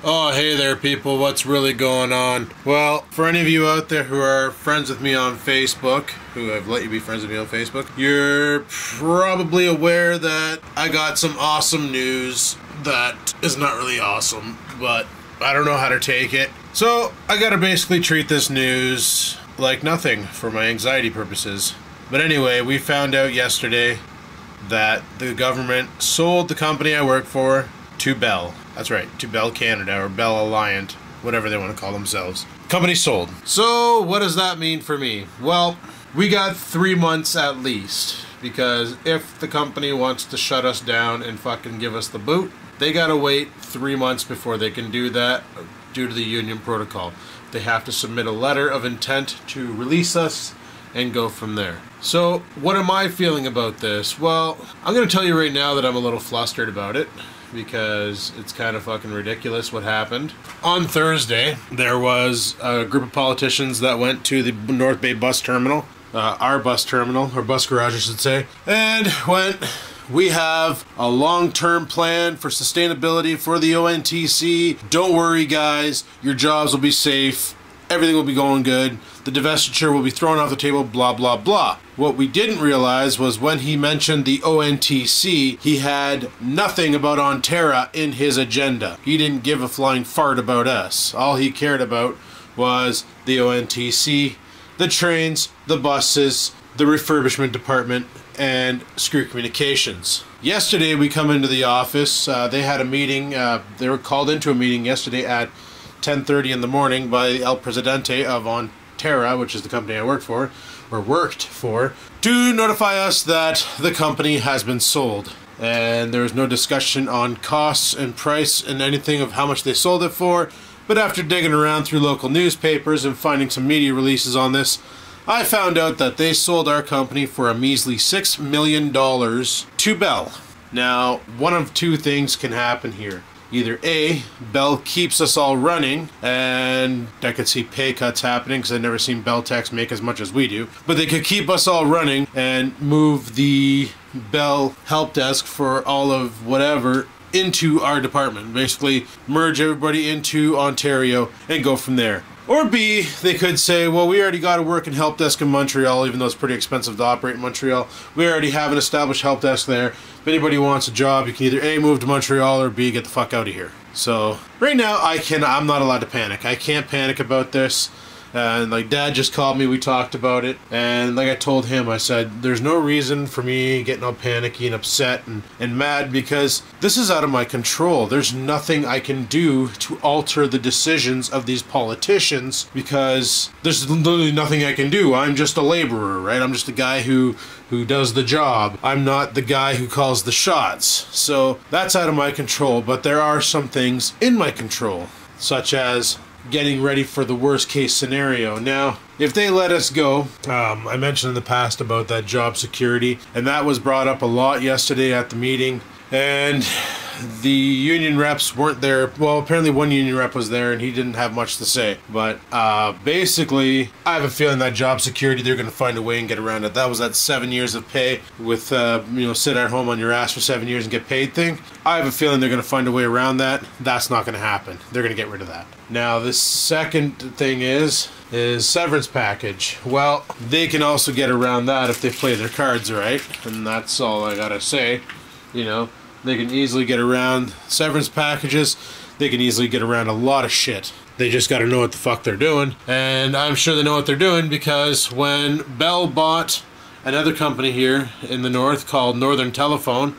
Oh, hey there people, what's really going on? Well, for any of you out there who are friends with me on Facebook, who have let you be friends with me on Facebook, you're probably aware that I got some awesome news that is not really awesome, but I don't know how to take it. So, I gotta basically treat this news like nothing for my anxiety purposes. But anyway, we found out yesterday that the government sold the company I work for to Bell. That's right, to Bell Canada, or Bell Alliant, whatever they want to call themselves. Company sold. So, what does that mean for me? Well, we got 3 months at least, because if the company wants to shut us down and fucking give us the boot, they gotta wait 3 months before they can do that, due to the union protocol. They have to submit a letter of intent to release us and go from there. So, what am I feeling about this? Well, I'm gonna tell you right now that I'm a little flustered about it, because it's kind of fucking ridiculous what happened. On Thursday, there was a group of politicians that went to the North Bay bus terminal, our bus terminal, or bus garage I should say, and went, we have a long-term plan for sustainability for the ONTC. Don't worry guys, your jobs will be safe, everything will be going good, the divestiture will be thrown off the table, blah blah blah. What we didn't realize was when he mentioned the ONTC, he had nothing about Ontario in his agenda. He didn't give a flying fart about us. All he cared about was the ONTC, the trains, the buses, the refurbishment department, and Screw Communications. Yesterday we come into the office, they had a meeting, they were called into a meeting yesterday at 10:30 in the morning by El Presidente of Ontario, which is the company I worked for, to notify us that the company has been sold. And there was no discussion on costs and price and anything of how much they sold it for, but after digging around through local newspapers and finding some media releases on this, I found out that they sold our company for a measly $6 million to Bell. Now, one of two things can happen here. Either A, Bell keeps us all running, and I could see pay cuts happening because I've never seen Bell Techs make as much as we do, but they could keep us all running and move the Bell help desk for all of whatever into our department. Basically, merge everybody into Ontario and go from there. Or B, they could say, well, we already got a working help desk in Montreal, even though it's pretty expensive to operate in Montreal. We already have an established help desk there. If anybody wants a job, you can either A, move to Montreal, or B, get the fuck out of here. So, right now, I'm not allowed to panic. I can't panic about this. And like Dad just called me, we talked about it, and like I told him, I said, there's no reason for me getting all panicky and upset and mad, because this is out of my control. There's nothing I can do to alter the decisions of these politicians, because there's literally nothing I can do. I'm just a laborer, right? I'm just a guy who does the job. I'm not the guy who calls the shots. So that's out of my control, but there are some things in my control, such as getting ready for the worst case scenario. Now, if they let us go, I mentioned in the past about that job security, and that was brought up a lot yesterday at the meeting, and the union reps weren't there. Well, apparently one union rep was there and he didn't have much to say, but basically I have a feeling that job security, they're going to find a way and get around it. That was that 7 years of pay with sit at home on your ass for 7 years and get paid thing. I have a feeling they're going to find a way around that. That's not going to happen. They're going to get rid of that. Now the second thing is severance package. Well, they can also get around that if they play their cards right, and that's all I gotta say. You know, they can easily get around severance packages. They can easily get around a lot of shit. They just gotta know what the fuck they're doing. And I'm sure they know what they're doing, because when Bell bought another company here in the north called Northern Telephone,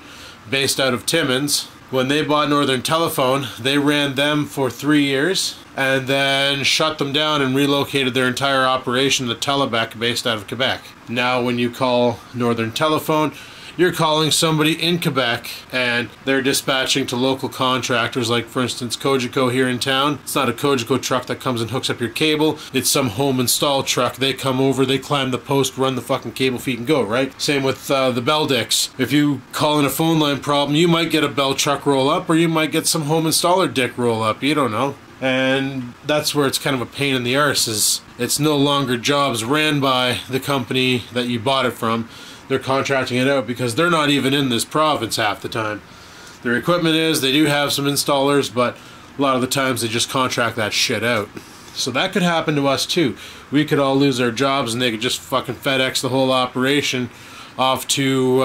based out of Timmins, when they bought Northern Telephone, they ran them for 3 years and then shut them down and relocated their entire operation to Telebec, based out of Quebec. Now when you call Northern Telephone, you're calling somebody in Quebec, and they're dispatching to local contractors, like for instance Cogeco here in town. It's not a Cogeco truck that comes and hooks up your cable, it's some home install truck. They come over, they climb the post, run the fucking cable feed and go, right? Same with the Bell dicks. If you call in a phone line problem, you might get a Bell truck roll up, or you might get some home installer dick roll up, you don't know. And that's where it's kind of a pain in the arse, is it's no longer jobs ran by the company that you bought it from. They're contracting it out because they're not even in this province half the time. Their equipment is, they do have some installers, but a lot of the times they just contract that shit out. So that could happen to us too. We could all lose our jobs and they could just fucking FedEx the whole operation off to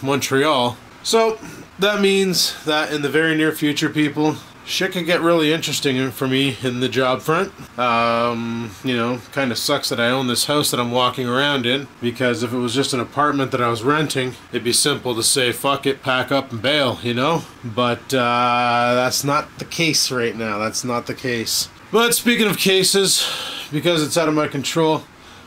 Montreal. So that means that in the very near future, people, shit could get really interesting for me in the job front. You know, kind of sucks that I own this house that I'm walking around in, because if it was just an apartment that I was renting, it'd be simple to say, fuck it, pack up and bail, you know? But that's not the case right now. That's not the case. But speaking of cases, because it's out of my control,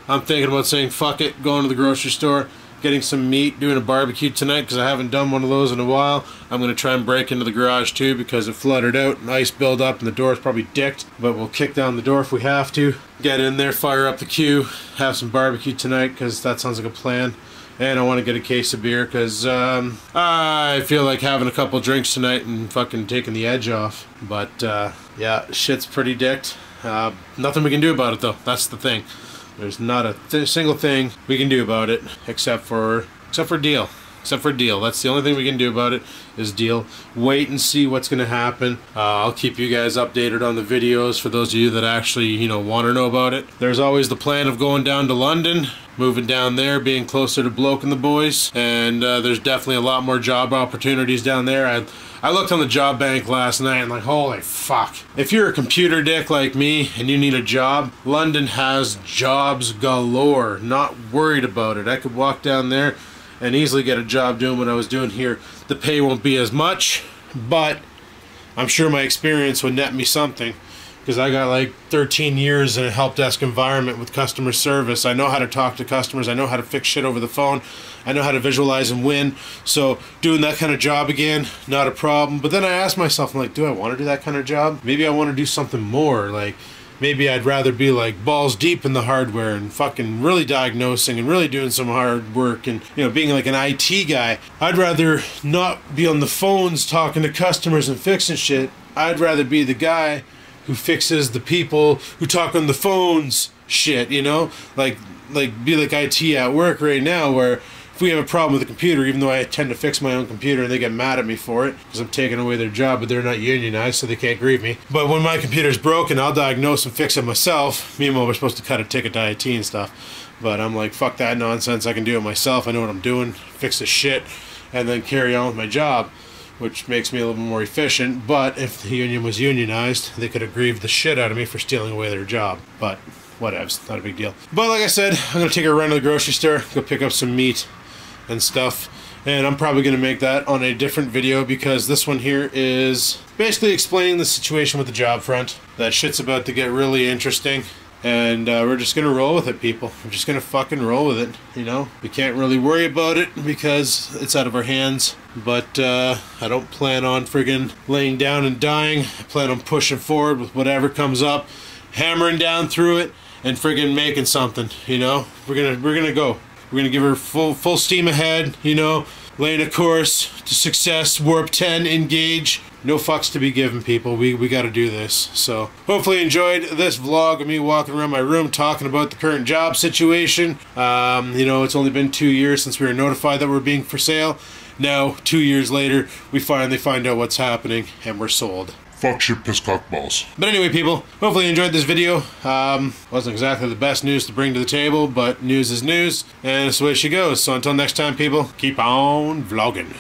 I'm thinking about saying fuck it, going to the grocery store, getting some meat, doing a barbecue tonight because I haven't done one of those in a while. I'm going to try and break into the garage too because it flooded out and ice built up and the door's probably dicked, but we'll kick down the door if we have to. Get in there, fire up the queue, have some barbecue tonight because that sounds like a plan. And I want to get a case of beer because I feel like having a couple drinks tonight and fucking taking the edge off. But yeah, shit's pretty dicked. Nothing we can do about it though. That's the thing. There's not a single thing we can do about it except for deal. Except for deal. That's the only thing we can do about it is deal. Wait and see what's going to happen. I'll keep you guys updated on the videos for those of you that actually, you know, want to know about it. There's always the plan of going down to London, moving down there, being closer to Bloke and the boys, and there's definitely a lot more job opportunities down there. I looked on the job bank last night and like, holy fuck. If you're a computer dick like me and you need a job, London has jobs galore. Not worried about it. I could walk down there and easily get a job doing what I was doing here. The pay won't be as much, but I'm sure my experience would net me something, because I got like 13 years in a help desk environment with customer service. I know how to talk to customers. I know how to fix shit over the phone. I know how to visualize and win. So doing that kind of job again, not a problem. But then I asked myself, I'm like, do I want to do that kind of job? Maybe I want to do something more. Like, maybe I'd rather be like balls deep in the hardware and fucking really diagnosing and really doing some hard work and, you know, being like an IT guy. I'd rather not be on the phones talking to customers and fixing shit. I'd rather be the guy who fixes the people who talk on the phones shit, you know? Like be like IT at work right now, where if we have a problem with the computer, even though I tend to fix my own computer and they get mad at me for it because I'm taking away their job, but they're not unionized, so they can't grieve me. But when my computer's broken, I'll diagnose and fix it myself. Meanwhile, we're supposed to cut a ticket to IT and stuff. But I'm like, fuck that nonsense. I can do it myself. I know what I'm doing. Fix the shit and then carry on with my job, which makes me a little bit more efficient. But if the union was unionized, they could have grieved the shit out of me for stealing away their job. But whatevs, not a big deal. But like I said, I'm going to take a run to the grocery store, go pick up some meat and stuff. And I'm probably going to make that on a different video, because this one here is basically explaining the situation with the job front. That shit's about to get really interesting. And we're just going to roll with it, people. We're just going to fucking roll with it, you know? We can't really worry about it because it's out of our hands. But I don't plan on friggin' laying down and dying. I plan on pushing forward with whatever comes up, hammering down through it, and friggin' making something, you know? We're gonna go. We're gonna give her full steam ahead, you know? Laying a course to success, warp 10, engage. No fucks to be given, people. We got to do this. So hopefully you enjoyed this vlog of me walking around my room talking about the current job situation. You know, it's only been 2 years since we were notified that we're being for sale. Now, 2 years later, we finally find out what's happening and we're sold. Fuck shit, piss cock balls. But anyway, people, hopefully you enjoyed this video. Wasn't exactly the best news to bring to the table, but news is news, and it's the way she goes. So until next time, people, keep on vlogging.